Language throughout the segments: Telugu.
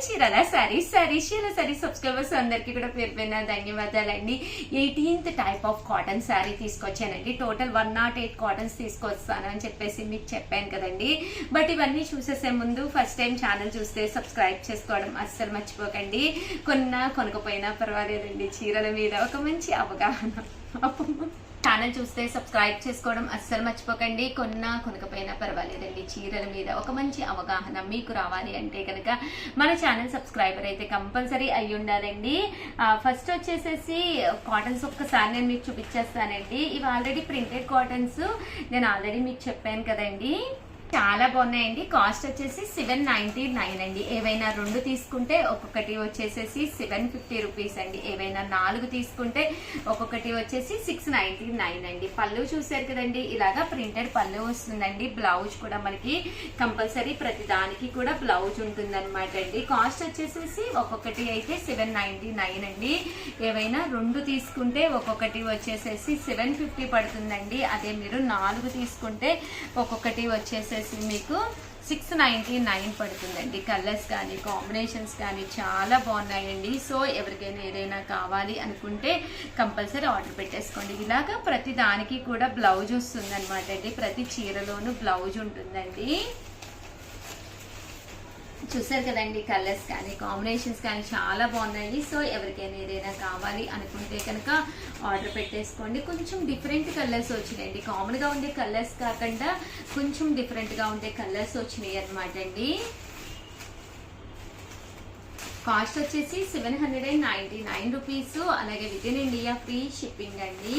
చీరాల శారీ సబ్స్క్రైబర్స్ అందరికీ కూడా పేరు పైన ధన్యవాదాలండి. 18th type of cotton sari తీసుకొచ్చానండి. టోటల్ 108 కాటన్స్ తీసుకొస్తాను అని చెప్పేసి మీకు చెప్పాను కదండి. బట్ ఇవన్నీ చూసేసే ముందు ఫస్ట్ టైం ఛానల్ చూస్తే సబ్స్క్రైబ్ చేసుకోవడం అస్సలు మర్చిపోకండి. కొనకపోయినా పర్వాలేదండి, చీరల మీద ఒక మంచి అవగాహన. ఛానల్ చూస్తే సబ్స్క్రైబ్ చేసుకోవడం అస్సలు మర్చిపోకండి. కొనకపోయినా పర్వాలేదండి, చీరల మీద ఒక మంచి అవగాహన మీకు రావాలి అంటే కనుక మన ఛానల్ సబ్స్క్రైబర్ అయితే కంపల్సరీ అయి ఉండాలండి. ఫస్ట్ వచ్చేసేసి కాటన్స్ ఒక్కసారి నేను మీకు చూపించేస్తానండి. ఇవి ఆల్రెడీ ప్రింటెడ్ కాటన్స్, నేను ఆల్రెడీ మీకు చెప్పాను కదండి. చాలా బాగున్నాయండి. కాస్ట్ వచ్చేసి 799 అండి. ఏవైనా 2 తీసుకుంటే ఒక్కొక్కటి వచ్చేసేసి 750 రూపీస్ అండి. ఏవైనా 4 తీసుకుంటే ఒక్కొక్కటి వచ్చేసి 699 అండి. పళ్ళు చూసారు కదండి, ఇలాగా ప్రింటెడ్ పళ్ళు వస్తుందండి. బ్లౌజ్ కూడా మనకి కంపల్సరీ ప్రతి దానికి కూడా బ్లౌజ్ ఉంటుంది అనమాట అండి. కాస్ట్ వచ్చేసేసి ఒక్కొక్కటి అయితే 799 అండి. ఏవైనా 2 తీసుకుంటే ఒక్కొక్కటి వచ్చేసేసి 750 పడుతుందండి. అదే మీరు 4 తీసుకుంటే ఒక్కొక్కటి వచ్చేసేసి మీకు 699 పడుతుందండి. కలర్స్ కానీ కాంబినేషన్స్ కానీ చాలా బాగున్నాయండి. సో ఎవరికైనా ఏదైనా కావాలి అనుకుంటే కంపల్సరీ ఆర్డర్ పెట్టేసుకోండి. ఇలాగా ప్రతి దానికి కూడా బ్లౌజ్ వస్తుంది అనమాట అండి. ప్రతి చీరలోనూ బ్లౌజ్ ఉంటుందండి. చూసారు కదండి, కలర్స్ కానీ కాంబినేషన్స్ కానీ చాలా బాగున్నాయి. సో ఎవరికైనా ఏదైనా కావాలి అనుకుంటే కనుక ఆర్డర్ పెట్టేసుకోండి. కొంచెం డిఫరెంట్ కలర్స్ వచ్చినాయండి. కామన్గా ఉండే కలర్స్ కాకుండా కొంచెం డిఫరెంట్గా ఉండే కలర్స్ వచ్చినాయి అనమాట అండి. కాస్ట్ వచ్చేసి 799 రూపీస్. అలాగే within India free shipping అండి.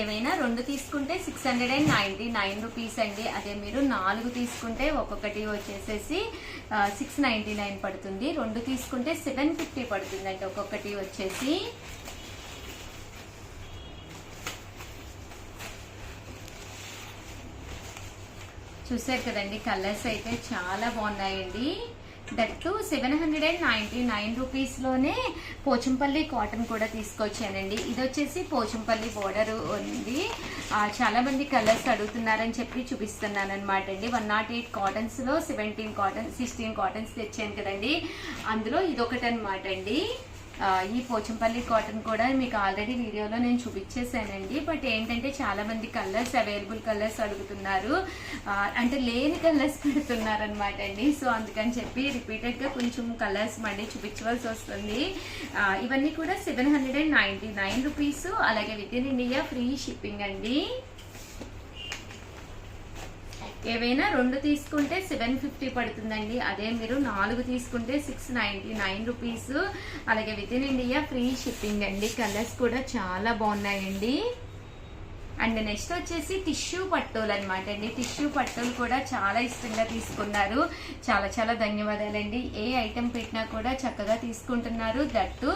ఏమైనా 2 తీసుకుంటే 699 రూపీస్ అండి. అదే మీరు 4 తీసుకుంటే ఒక్కొక్కటి వచ్చేసేసి 699 పడుతుంది. 2 తీసుకుంటే 750 పడుతుంది అండి ఒక్కొక్కటి వచ్చేసి. చూసారు కదండి, కలర్స్ అయితే చాలా బాగున్నాయండి. దట్టు 799 రూపీస్లోనే పోచంపల్లి కాటన్ కూడా తీసుకొచ్చానండి. ఇది వచ్చేసి పోచంపల్లి బోర్డర్ ఉంది. చాలా మంది కలర్స్ అడుగుతున్నారని చెప్పి చూపిస్తున్నాను అనమాట అండి. 108 కాటన్స్లో 16 కాటన్స్ తెచ్చాను కదండి. అందులో ఇదొకటి అనమాట అండి. ఈ పోచంపల్లి కాటన్ కూడా మీకు ఆల్రెడీ వీడియోలో నేను చూపించేసానండి. బట్ ఏంటంటే చాలా మంది కలర్స్, అవైలబుల్ కలర్స్ అడుగుతున్నారు, అంటే లేని కలర్స్ పెడుతున్నారు అనమాట అండి. సో అందుకని చెప్పి రిపీటెడ్గా కొంచెం కలర్స్ మళ్ళీ చూపించవలసి వస్తుంది. ఇవన్నీ కూడా 799 రూపీస్. అలాగే within India free shipping అండి. ఏవైనా 2 తీసుకుంటే 750 పడుతుందండి. అదే మీరు 4 తీసుకుంటే 699 రూపీస్. అలాగే within India free shipping అండి. కలర్స్ కూడా చాలా బాగున్నాయండి. అండ్ నెక్స్ట్ వచ్చేసి టిష్యూ పట్టులు అనమాట అండి. టిష్యూ పట్టులు కూడా చాలా ఇష్టంగా తీసుకున్నారు. చాలా చాలా ధన్యవాదాలండి. ఏ ఐటెం పెట్టినా కూడా చక్కగా తీసుకుంటున్నారు. దట్టు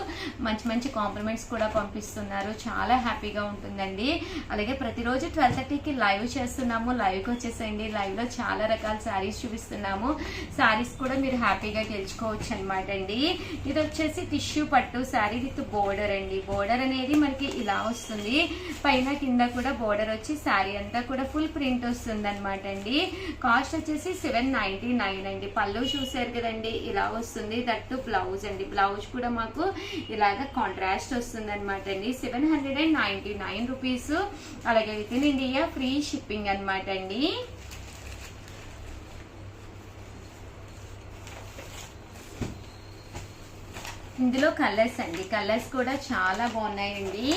మంచి మంచి కాంప్లిమెంట్స్ కూడా పంపిస్తున్నారు. చాలా హ్యాపీగా ఉంటుందండి. అలాగే ప్రతిరోజు 12:30కి లైవ్ చేస్తున్నాము. లైవ్కి వచ్చేసేయండి. లైవ్లో చాలా రకాల శారీస్ చూపిస్తున్నాము. శారీస్ కూడా మీరు హ్యాపీగా గెలుచుకోవచ్చు అనమాట అండి. ఇది వచ్చేసి టిష్యూ పట్టు శారీ విత్ బోర్డర్ అండి. బోర్డర్ అనేది మనకి ఇలా వస్తుంది. పైన కింద కూడా బోర్డర్ వచ్చి శారీ అంతా కూడా ఫుల్ ప్రింట్ వస్తుంది అనమాట అండి. కాస్ట్ వచ్చేసి 799 అండి. పళ్ళు చూసారు కదండి, ఇలా వస్తుంది. దట్టు బ్లౌజ్ అండి. బ్లౌజ్ కూడా మాకు ఇలాగ కాంట్రాస్ట్ వస్తుంది అనమాట అండి. 799 రూపీస్. అలాగే within India free shipping అనమాట అండి. ఇందులో కలర్స్ అండి. కలర్స్ కూడా చాలా బాగున్నాయండి.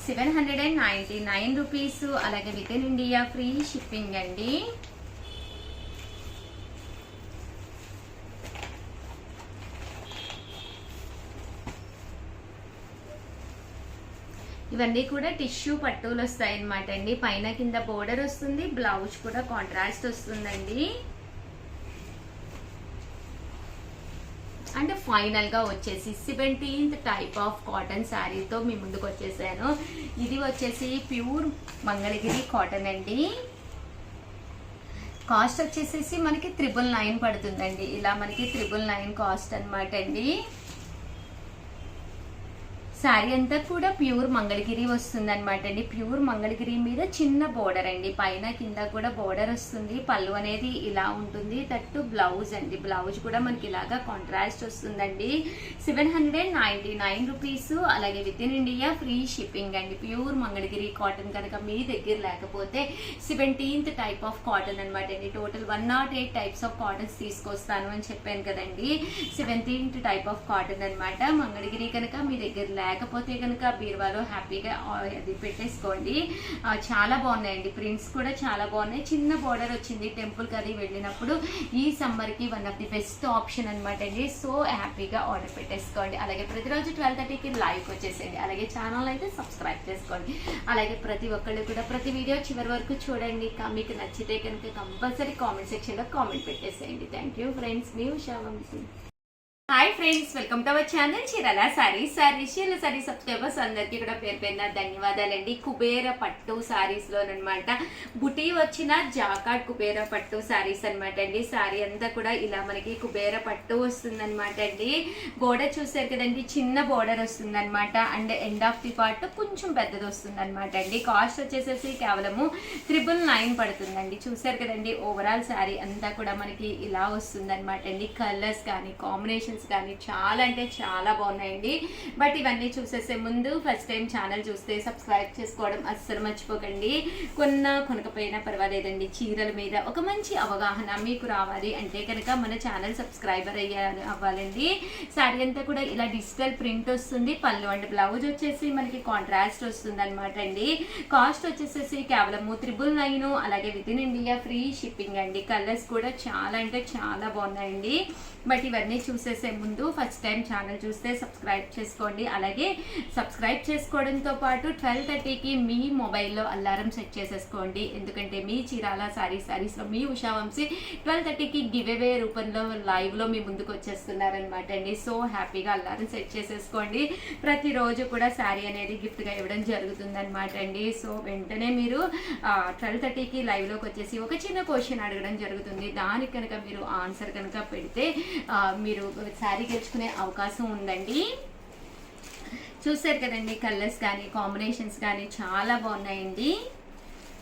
799 రూపీస్. అలాగే within India free shipping అండి. ఇవన్నీ కూడా టిష్యూ పట్టులు వస్తాయి అనమాట అండి. పైన కింద బోర్డర్ వస్తుంది. బ్లౌజ్ కూడా కాంట్రాస్ట్ వస్తుందండి. అండ్ ఫైనల్గా వచ్చేసి 17th టైప్ ఆఫ్ కాటన్ శారీతో మీ ముందుకు వచ్చేసాను. ఇది వచ్చేసి ప్యూర్ మంగళగిరి కాటన్ అండి. కాస్ట్ వచ్చేసేసి మనకి 999 పడుతుందండి. ఇలా మనకి 999 కాస్ట్ అనమాట అండి. శారీ అంతా కూడా ప్యూర్ మంగళగిరి వస్తుంది అనమాట అండి. ప్యూర్ మంగళగిరి మీద చిన్న బోర్డర్ అండి, పైన కింద కూడా బోర్డర్ వస్తుంది. పళ్ళు అనేది ఇలా ఉంటుంది, తట్టు బ్లౌజ్ అండి. బ్లౌజ్ కూడా మనకి ఇలాగా కాంట్రాస్ట్ వస్తుందండి. 799 రూపీస్. అలాగే within India free shipping అండి. ప్యూర్ మంగళగిరి కాటన్ కనుక మీ దగ్గర లేకపోతే 17th టైప్ ఆఫ్ కాటన్ అనమాట అండి. టోటల్ 108 టైప్స్ ఆఫ్ కాటన్స్ తీసుకొస్తాను అని చెప్పాను కదండి. 17th టైప్ ఆఫ్ కాటన్ అనమాట. మంగళగిరి కనుక మీ దగ్గర లేకపోతే కనుక బీరువాలో హ్యాపీగా అది పెట్టేసుకోండి. చాలా బాగున్నాయండి, ప్రింట్స్ కూడా చాలా బాగున్నాయి. చిన్న బోర్డర్ వచ్చింది, టెంపుల్కి అది వెళ్ళినప్పుడు ఈ సమ్మర్కి one of the best option అనమాట అండి. సో హ్యాపీగా ఆర్డర్ పెట్టేసుకోండి. అలాగే ప్రతిరోజు 12:30కి లైవ్కి వచ్చేసేయండి. అలాగే ఛానల్ అయితే సబ్స్క్రైబ్ చేసుకోండి. అలాగే ప్రతి ఒక్కళ్ళు కూడా ప్రతి వీడియో చివరి వరకు చూడండి. మీకు నచ్చితే కనుక కంపల్సరీ కామెంట్ సెక్షన్లో కామెంట్ పెట్టేసేయండి. థ్యాంక్ యూ ఫ్రెండ్స్, మీ Usha Vamsi. Hi friends, welcome to our channel Chirala saris. రిషియల సారీ సబ్స్క్రైబర్స్ అందరికీ కూడా పేరు పేరున ధన్యవాదాలండి. కుబేర పట్టు సారీస్ లోనమాట బుటీ వచ్చిన జాకార్డ్ కుబేర పట్టు సారీస్ అనమాట అండి. సారీ అంతా కూడా ఇలా మనకి కుబేర పట్టు వస్తుందన్నమాట అండి. బోర్డర్ చూసారు కదండి, చిన్న బోర్డర్ వస్తుంది అనమాట. And end of the part కొంచెం పెద్దది వస్తుంది అనమాట అండి. కాస్ట్ వచ్చేసేసి కేవలము 999 పడుతుందండి. చూసారు కదండి, ఓవరాల్ సారీ అంతా కూడా మనకి ఇలా వస్తుంది అనమాట అండి. కలర్స్ కానీ కాంబినేషన్ కానీ చాలా అంటే చాలా బాగున్నాయండి. బట్ ఇవన్నీ చూసేసే ముందు ఫస్ట్ టైం ఛానల్ చూస్తే సబ్స్క్రైబ్ చేసుకోవడం అస్సలు మర్చిపోకండి. కొనకపోయినా పర్వాలేదండి, చీరల మీద ఒక మంచి అవగాహన మీకు రావాలి అంటే కనుక మన ఛానల్ సబ్స్క్రైబర్ అవ్వాలండి. శారీ అంతా కూడా ఇలా డిజిటల్ ప్రింట్ వస్తుంది. పళ్ళు అండ్ బ్లౌజ్ వచ్చేసి మనకి కాంట్రాస్ట్ వస్తుంది అనమాట అండి. కాస్ట్ వచ్చేసేసి కేవలం 999. అలాగే within India free shipping అండి. కలర్స్ కూడా చాలా అంటే చాలా బాగున్నాయండి. బట్ ఇవన్నీ చూసేసే ముందు ఫస్ట్ టైం ఛానల్ చూస్తే సబ్స్క్రైబ్ చేసుకోండి. అలాగే సబ్స్క్రైబ్ చేసుకోవడంతో పాటు 12:30కి మీ మొబైల్లో అలారం సెట్ చేసేసుకోండి. ఎందుకంటే మీ చీరాల సారీస్లో మీ ఉషా వంశీ 12:30కి గివ్ అవే రూపంలో లైవ్లో మీ ముందుకు వచ్చేస్తున్నారనమాట అండి. సో హ్యాపీగా అలారం సెట్ చేసేసుకోండి. ప్రతిరోజు కూడా శారీ అనేది గిఫ్ట్గా ఇవ్వడం జరుగుతుంది అనమాట అండి. సో వెంటనే మీరు 12:30కి లైవ్లోకి వచ్చేసి ఒక చిన్న క్వశ్చన్ అడగడం జరుగుతుంది. దానికి కనుక మీరు ఆన్సర్ కనుక పెడితే మీరు శారీ గెలుచుకునే అవకాశం ఉందండి. చూసారు కదండి, కలర్స్ కానీ కాంబినేషన్స్ కానీ చాలా బాగున్నాయండి.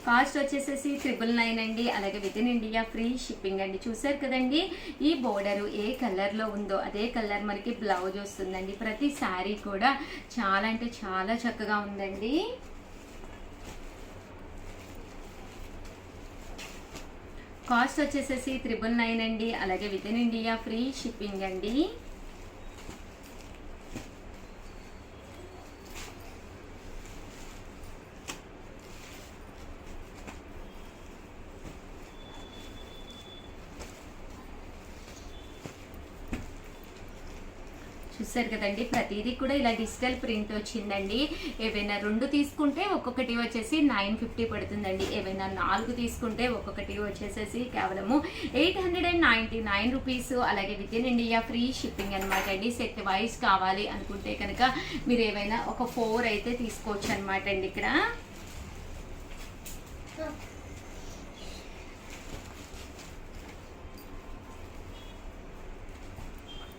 కాస్ట్ వచ్చేసేసి 999 అండి. అలాగే within India free shipping అండి. చూసారు కదండి, ఈ బోర్డరు ఏ కలర్లో ఉందో అదే కలర్ మనకి బ్లౌజ్ వస్తుందండి. ప్రతి శారీ కూడా చాలా అంటే చాలా చక్కగా ఉందండి. కాస్ట్ వచ్చేసేసి 999 అండి. అలాగే within India free shipping అండి. చూసారు కదండి, ప్రతిదీ కూడా ఇలా డిజిటల్ ప్రింట్ వచ్చిందండి. ఏవైనా 2 తీసుకుంటే ఒక్కొక్కటి వచ్చేసి 950 పడుతుందండి. ఏవైనా 4 తీసుకుంటే ఒక్కొక్కటి వచ్చేసేసి కేవలము 899 రూపీస్. అలాగే within India free shipping అనమాట అండి. సెట్ వైజ్ కావాలి అనుకుంటే కనుక మీరు ఏవైనా ఒక 4 అయితే తీసుకోవచ్చు అనమాట అండి. ఇక్కడ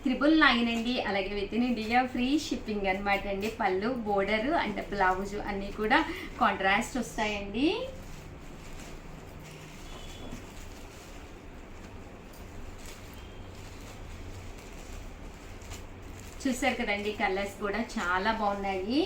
$999 అండి. అలాగే within India free shipping అనమాట అండి. పళ్ళు, బోర్డర్ అండ్ బ్లౌజ్ అన్నీ కూడా కాంట్రాస్ట్ వస్తాయండి. చూసారు కదండి, కలర్స్ కూడా చాలా బాగున్నాయి.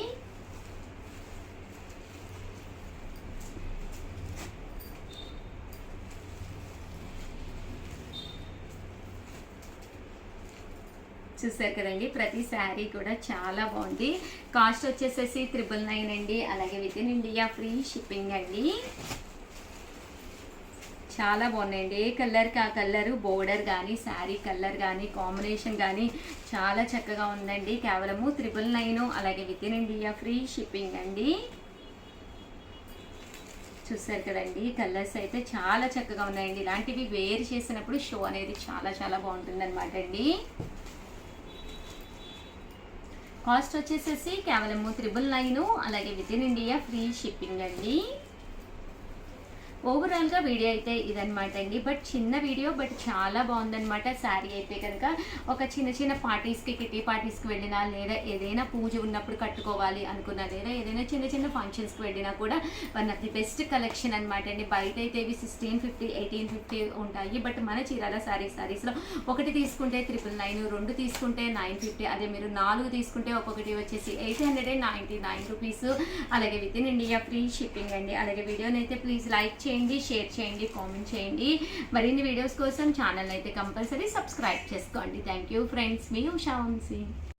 చూసారు కదండి, ప్రతి శారీ కూడా చాలా బాగుంది. కాస్ట్ వచ్చేసేసి 999 అండి. అలాగే within India free shipping అండి. చాలా బాగున్నాయండి. ఏ కలర్కి ఆ కలరు, బోర్డర్ కానీ శారీ కలర్ కానీ కాంబినేషన్ కానీ చాలా చక్కగా ఉందండి. కేవలము 999. అలాగే within India free shipping అండి. చూసారు కదండి, కలర్స్ అయితే చాలా చక్కగా ఉన్నాయండి. ఇలాంటివి వేర్ చేసినప్పుడు షో అనేది చాలా చాలా బాగుంటుంది అనమాట అండి. కాస్ట్ వచ్చేసేసి కేవలము 999. అలాగే within India free shipping అండి. ఓవరాల్గా వీడియో అయితే ఇదనమాట అండి. బట్ చిన్న వీడియో, బట్ చాలా బాగుందనమాట. శారీ అయితే కనుక ఒక చిన్న చిన్న పార్టీస్కి, కిటీ పార్టీస్కి వెళ్ళినా, లేదా ఏదైనా పూజ ఉన్నప్పుడు కట్టుకోవాలి అనుకున్నా, లేదా ఏదైనా చిన్న చిన్న ఫంక్షన్స్కి వెళ్ళినా కూడా one of the best collection అనమాట అండి. బయట అయితే ఇవి 1650, 1850 ఉంటాయి. బట్ మన చీరాల శారీస్లో ఒకటి తీసుకుంటే 999, 2 తీసుకుంటే 950, అదే మీరు 4 తీసుకుంటే ఒక్కొక్కటి వచ్చేసి 899 రూపీస్. అలాగే within India free shipping అండి. అలాగే వీడియోని అయితే ప్లీజ్ లైక్ చేయండి, షేర్ చేయండి, కామెంట్ చేయండి. మరిన్ని వీడియోస్ కోసం ఛానల్ అయితే కంపల్సరీ సబ్స్క్రైబ్ చేసుకోండి. థ్యాంక్ యూ ఫ్రెండ్స్, మీ ఉషా వంశీ.